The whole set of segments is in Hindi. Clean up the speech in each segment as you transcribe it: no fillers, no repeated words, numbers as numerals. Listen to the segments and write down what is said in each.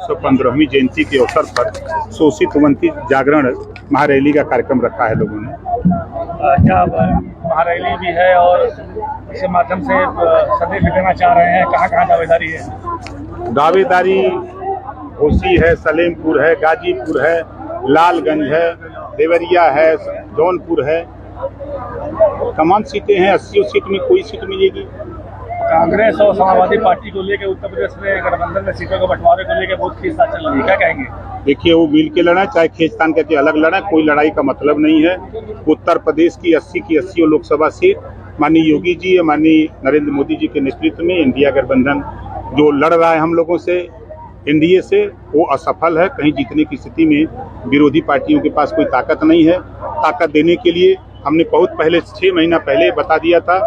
115वीं जयंती के अवसर पर शोषित वंचित जागरण महारैली का कार्यक्रम रखा है लोगों ने। क्या महारैली भी है और इसके माध्यम से संदेश देना चाह रहे हैं? कहाँ कहाँ दावेदारी है? दावेदारी घोसी है, सलेमपुर है, गाजीपुर है, लालगंज है, देवरिया है, जौनपुर है, तमाम सीटें हैं। 80 सीट में कोई सीट मिलेगी। कांग्रेस और समाजवादी पार्टी को लेकर उत्तर प्रदेश में गठबंधन में सीटों के बंटवारे को लेकर बहुत खींचतान चल रही है, क्या कहेंगे? देखिए, वो मिल के लड़ा चाहे खींचतान करके अलग लड़ा, कोई लड़ाई का मतलब नहीं है। उत्तर प्रदेश की 80 की 80 लोकसभा सीट माननीय योगी जी या माननीय नरेंद्र मोदी जी के नेतृत्व में इंडिया गठबंधन जो लड़ रहा है हम लोगों से, एनडीए से, वो असफल है। कहीं जीतने की स्थिति में विरोधी पार्टियों के पास कोई ताकत नहीं है। ताकत देने के लिए हमने बहुत पहले 6 महीना पहले बता दिया था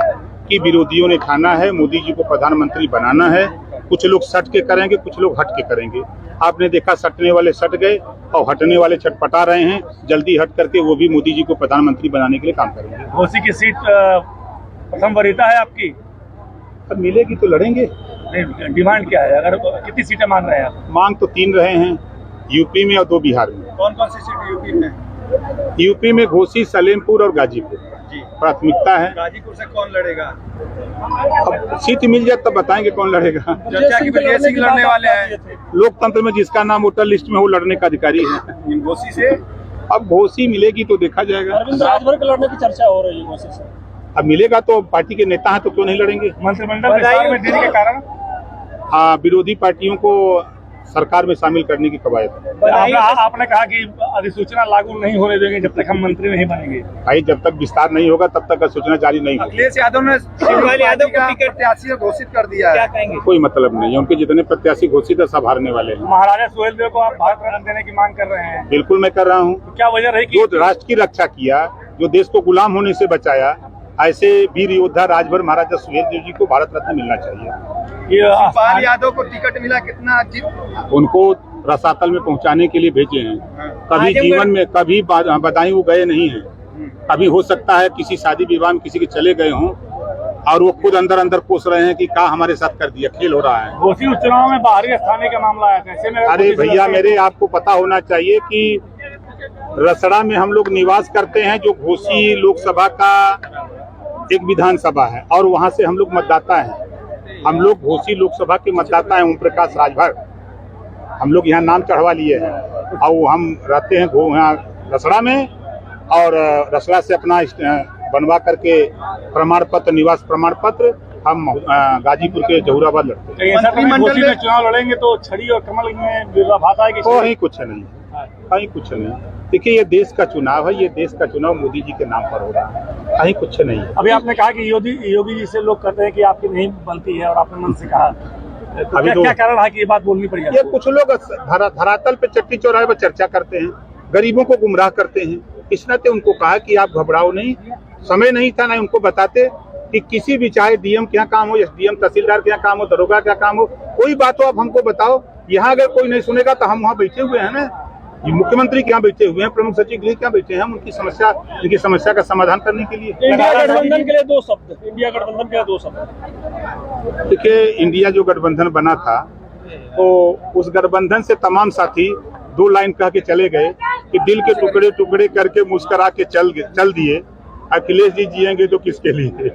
कि विरोधियों ने ठाना है मोदी जी को प्रधानमंत्री बनाना है। कुछ लोग सट के करेंगे, कुछ लोग हट के करेंगे। आपने देखा, सटने वाले सट गए और हटने वाले छटपटा रहे हैं। जल्दी हट करके वो भी मोदी जी को प्रधानमंत्री बनाने के लिए काम करेंगे। घोसी की सीट प्रथम वरीयता है आपकी? अब मिलेगी तो लड़ेंगे। डिमांड क्या है? अगर कितनी सीटें मांग रहे हैं आप? मांग तो 3 रहे हैं, यूपी में और 2 बिहार में। कौन कौन सी सीट यूपी में? यूपी में घोसी, सलेमपुर और गाजीपुर प्राथमिकता है। गाजीपुर से कौन लड़ेगा? अब सीट मिल जाए तब बताएंगे कौन लड़ेगा। चर्चा की वजह से लड़ने वाले हैं। लोकतंत्र में जिसका नाम वोटर लिस्ट में वो लड़ने का अधिकारी है। घोसी से अब घोसी मिलेगी तो देखा जाएगा। अरविंद राजभर के लड़ने की चर्चा हो रही है घोसी से। अब मिलेगा तो पार्टी के नेता हैं तो क्यों नहीं लड़ेंगे। मंत्रिमंडल विस्तार में देरी के कारण विरोधी पार्टियों को सरकार में शामिल करने की कवायद है। आपने कहा कि अधिसूचना लागू नहीं होने देंगे जब तक हम मंत्री नहीं बनेंगे। भाई, जब तक विस्तार नहीं होगा तब तक सूचना जारी नहीं होगी। अखिलेश यादव ने शिवलाल यादव को टिकट प्रत्याशी घोषित कर दिया है, क्या कहेंगे? कोई मतलब नहीं है, उनके जितने प्रत्याशी घोषित है सब हारने वाले हैं। महाराजा सुहेलदेव को आप भारत रत्न देने की मांग कर रहे हैं? बिल्कुल मैं कर रहा हूँ। तो क्या वजह रही? जो राष्ट्र की रक्षा किया, जो देश को गुलाम होने से बचाया, ऐसे वीर योद्धा राजभर महाराजा सुहेलदेव जी को भारत रत्न मिलना चाहिए। शिवपाल यादव को टिकट मिला, कितना उनको रसातल में पहुंचाने के लिए भेजे हैं। कभी जीवन में कभी बदायूं गए नहीं हैं। कभी हो सकता है किसी शादी विवाह में किसी के चले गए हों और वो खुद अंदर अंदर कोस रहे हैं कि क्या हमारे साथ कर दिया, खेल हो रहा है। घोसी उपचुनाव में बाहरी स्थानीय का मामला आया था, ऐसे में अरे भैया मेरे, आपको पता होना चाहिए कि रसड़ा में हम लोग निवास करते हैं, जो घोसी लोकसभा का एक विधानसभा है और वहां से हम लोग मतदाता हैं। हम लोग घोसी लोकसभा के मतदाता हैं। ओम प्रकाश राजभर हम लोग यहाँ नाम चढ़वा लिए हैं और हम रहते हैं यहाँ रसड़ा में, और रसड़ा से अपना बनवा करके प्रमाण पत्र, निवास प्रमाण पत्र हम गाजीपुर के जहूराबाद लड़ते हैं। मंत्रिमंडल में चुनाव लड़ेंगे तो छड़ी और कमल में विरोधाभास आएगी? कहीं कुछ नहीं, कहीं कुछ नहीं। देखिए, ये देश का चुनाव है, ये देश का चुनाव मोदी जी के नाम पर हो रहा है, कहीं कुछ नहीं है। अभी आपने कहा कि योगी जी से लोग कहते हैं कि आपकी नहीं बनती है और आपने मन से कहा, तो अभी क्या कारण है कि ये बात बोलनी पड़ी? ये कुछ लोग धरातल पे चट्टी चौराहे पर चर्चा करते हैं, गरीबों को गुमराह करते हैं। इस नाते उनको कहा कि आप घबराओ नहीं। समय नहीं था ना उनको बताते कि किसी भी, चाहे डीएम के यहाँ काम हो, एसडीएम तहसीलदार के यहाँ काम हो, दरोगा का काम हो, कोई बात हो आप हमको बताओ। यहाँ अगर कोई नहीं सुनेगा तो हम वहाँ बैठे हुए हैं ना, मुख्यमंत्री के यहाँ बैठे हुए हैं, प्रमुख सचिव गृह के यहाँ बैठे हैं, उनकी समस्या का समाधान करने के लिए। इंडिया गठबंधन के लिए 2 शब्द, इंडिया गठबंधन के लिए 2 शब्द। देखिए, इंडिया जो गठबंधन बना था तो उस गठबंधन से तमाम साथी 2 लाइन कह के चले गए कि दिल के टुकड़े टुकड़े करके मुस्कुरा के चल दिए। अखिलेश जी जिएंगे तो किसके लिए?